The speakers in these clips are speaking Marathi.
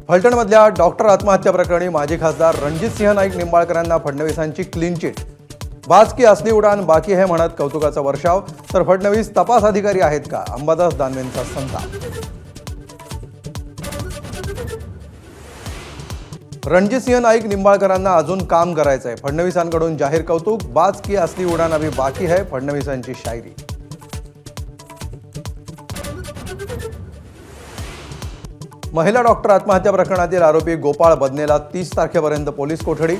फलटणमधल्या डॉक्टर आत्महत्या प्रकरणी माजी खासदार रणजितसिंह नाईक निंबाळकरांना फडणवीसांची क्लीन चिट। बाज की असली उडान बाकी है म्हणत कौतुकाचा वर्षाव, तर फडणवीस तपास अधिकारी आहेत का, अंबादास दानवेंचा संताप। रणजितसिंह नाईक निंबाळकरांना अजून काम करायचंय, फडणवीसांकडून जाहीर कौतुक। बाज की असली उडान अभी बाकी है, फडणवीसांची शायरी। महिला डॉक्टर आत्महत्या प्रकरणातील आरोपी गोपाळ बदनेला 30 तारखेपर्यंत पोलीस कोठडी।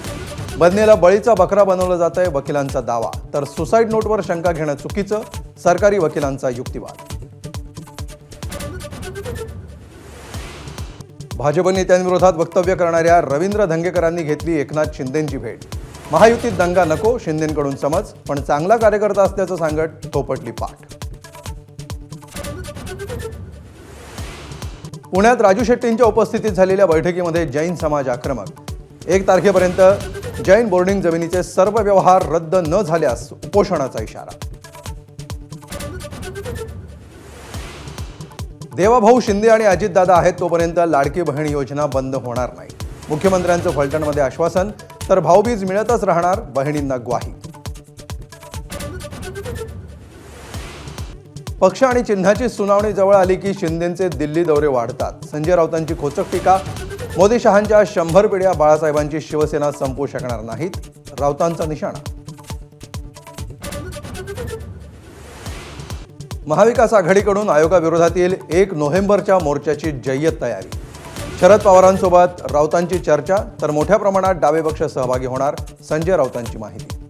बदनेला बळीचा बकरा बनवलं जातंय, वकिलांचा दावा। तर सुसाईड नोटवर शंका घेणं चुकीचं, सरकारी वकिलांचा युक्तिवाद। भाजप नेत्यांविरोधात वक्तव्य करणाऱ्या रवींद्र धंगेकरांनी घेतली एकनाथ शिंदेंची भेट। महायुतीत दंगा नको, शिंदेंकडून समज, पण चांगला कार्यकर्ता असल्याचं सांगत थोपटली पाठ। पुण्यात राजू शेट्टींच्या उपस्थितीत झालेल्या बैठकीमध्ये जैन समाज आक्रमक। 1 तारखेपर्यंत जैन बोर्डिंग जमिनीचे सर्व व्यवहार रद्द न झाल्यास उपोषणाचा इशारा। देवाभाऊ शिंदे आणि अजितदादा आहेत तोपर्यंत लाडकी बहीण योजना बंद होणार नाही, मुख्यमंत्र्यांचं फलटणमध्ये आश्वासन। तर भाऊबीज मिळतच राहणार, बहिणींना ग्वाही। पक्ष आणि चिन्हाची सुनावणी जवळ आली की शिंदेंचे दिल्ली दौरे वाढतात। संजय राऊतांची खोचक टीका, मोदी शहांच्या 100 पिढ्या बाळासाहेबांची शिवसेना संपवू शकणार नाहीत, राऊतांचा निशाणा। महाविकास आघाडीकडून आयोगाविरोधातील 1 नोव्हेंबरच्या मोर्चाची जय्यत तयारी। शरद पवारांसोबत राऊतांची चर्चा, तर मोठ्या प्रमाणात डावे पक्ष सहभागी होणार, संजय राऊतांची माहिती।